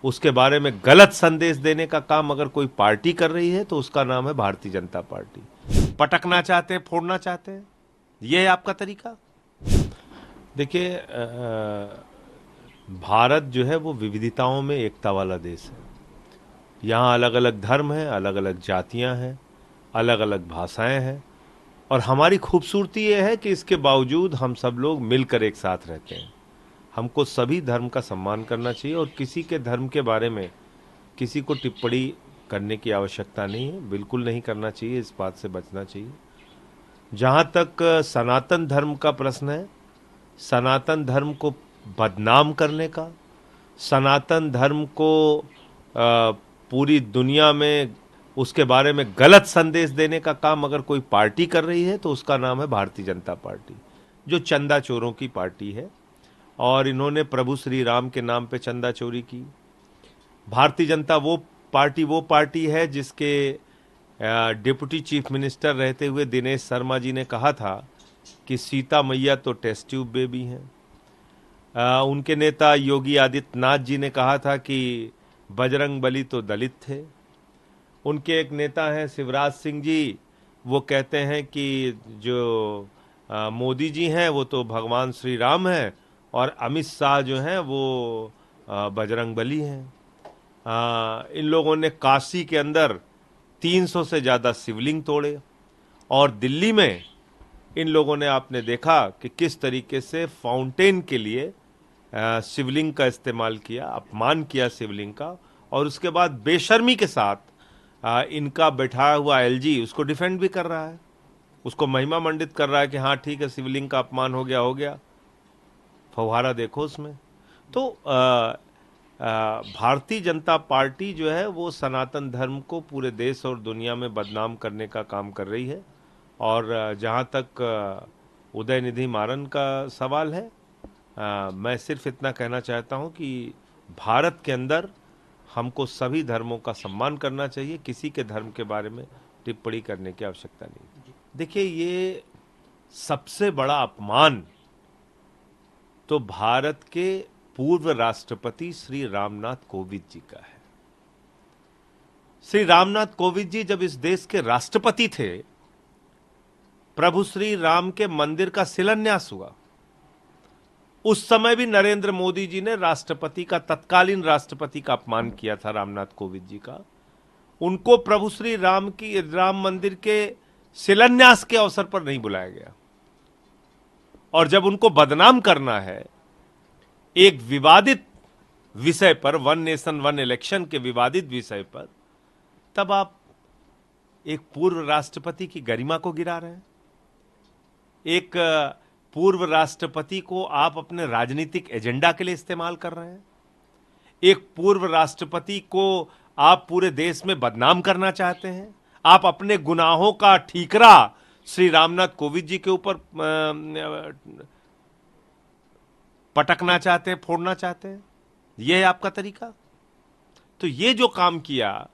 उसके बारे में गलत संदेश देने का काम अगर कोई पार्टी कर रही है तो उसका नाम है भारतीय जनता पार्टी। पटकना चाहते हैं, फोड़ना चाहते हैं, ये है आपका तरीका। देखिए, भारत जो है वो विविधताओं में एकता वाला देश है। यहाँ अलग अलग धर्म हैं, अलग अलग जातियाँ हैं, अलग अलग भाषाएं हैं, और हमारी खूबसूरती ये है कि इसके बावजूद हम सब लोग मिलकर एक साथ रहते हैं। हमको सभी धर्म का सम्मान करना चाहिए और किसी के धर्म के बारे में किसी को टिप्पणी करने की आवश्यकता नहीं है, बिल्कुल नहीं करना चाहिए, इस बात से बचना चाहिए। जहाँ तक सनातन धर्म का प्रश्न है, सनातन धर्म को बदनाम करने का, सनातन धर्म को पूरी दुनिया में उसके बारे में गलत संदेश देने का काम अगर कोई पार्टी कर रही है तो उसका नाम है भारतीय जनता पार्टी, जो चंदा चोरों की पार्टी है। और इन्होंने प्रभु श्री राम के नाम पे चंदा चोरी की। भारतीय जनता वो पार्टी है जिसके डिप्टी चीफ मिनिस्टर रहते हुए दिनेश शर्मा जी ने कहा था कि सीता मैया तो टेस्ट ट्यूब बेबी हैं। उनके नेता योगी आदित्यनाथ जी ने कहा था कि बजरंग बली तो दलित थे। उनके एक नेता हैं शिवराज सिंह जी, वो कहते हैं कि जो मोदी जी हैं वो तो भगवान श्री राम हैं और अमित शाह जो हैं वो बजरंग बली हैं। इन लोगों ने काशी के अंदर 300 से ज़्यादा शिवलिंग तोड़े, और दिल्ली में इन लोगों ने, आपने देखा कि किस तरीके से फाउंटेन के लिए शिवलिंग का इस्तेमाल किया, अपमान किया शिवलिंग का, और उसके बाद बेशर्मी के साथ इनका बैठा हुआ एलजी उसको डिफेंड भी कर रहा है, उसको महिमा मंडित कर रहा है कि हाँ ठीक है, शिवलिंग का अपमान हो गया। फव्वारा देखो उसमें। तो भारतीय जनता पार्टी जो है वो सनातन धर्म को पूरे देश और दुनिया में बदनाम करने का काम कर रही है। और जहाँ तक उदयनिधि मारन का सवाल है, मैं सिर्फ इतना कहना चाहता हूँ कि भारत के अंदर हमको सभी धर्मों का सम्मान करना चाहिए, किसी के धर्म के बारे में टिप्पणी करने की आवश्यकता नहीं। देखिए, ये सबसे बड़ा अपमान तो भारत के पूर्व राष्ट्रपति श्री रामनाथ कोविंद जी का है। श्री रामनाथ कोविंद जी जब इस देश के राष्ट्रपति थे, प्रभु श्री राम के मंदिर का शिलान्यास हुआ, उस समय भी नरेंद्र मोदी जी ने राष्ट्रपति का, तत्कालीन राष्ट्रपति का अपमान किया था रामनाथ कोविंद जी का। उनको प्रभु श्री राम की राम मंदिर के शिलान्यास के अवसर पर नहीं बुलाया गया। और जब उनको बदनाम करना है एक विवादित विषय पर, वन नेशन वन इलेक्शन के विवादित विषय पर, तब आप एक पूर्व राष्ट्रपति की गरिमा को गिरा रहे हैं। एक पूर्व राष्ट्रपति को आप अपने राजनीतिक एजेंडा के लिए इस्तेमाल कर रहे हैं। एक पूर्व राष्ट्रपति को आप पूरे देश में बदनाम करना चाहते हैं। आप अपने गुनाहों का ठीकरा श्री रामनाथ कोविंद जी के ऊपर पटकना चाहते हैं, फोड़ना चाहते हैं, यह है आपका तरीका। तो ये जो काम किया,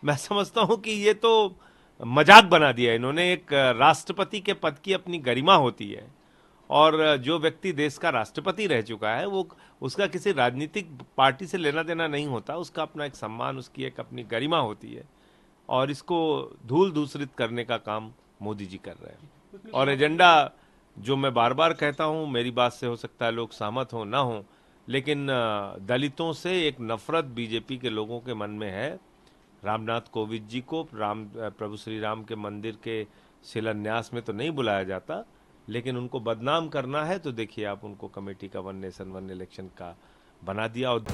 मैं समझता हूं कि ये तो मजाक बना दिया इन्होंने। एक राष्ट्रपति के पद की अपनी गरिमा होती है, और जो व्यक्ति देश का राष्ट्रपति रह चुका है वो, उसका किसी राजनीतिक पार्टी से लेना देना नहीं होता, उसका अपना एक सम्मान, उसकी एक अपनी गरिमा होती है, और इसको धूल दूसरित करने का काम मोदी जी कर रहे हैं। और एजेंडा, जो मैं बार बार कहता हूं, मेरी बात से हो सकता है लोग सहमत हो ना हो, लेकिन दलितों से एक नफरत बीजेपी के लोगों के मन में है। रामनाथ कोविंद जी को प्रभु श्री राम के मंदिर के शिलान्यास में तो नहीं बुलाया जाता, लेकिन उनको बदनाम करना है तो देखिए आप, उनको कमेटी का वन नेशन वन इलेक्शन का बना दिया। और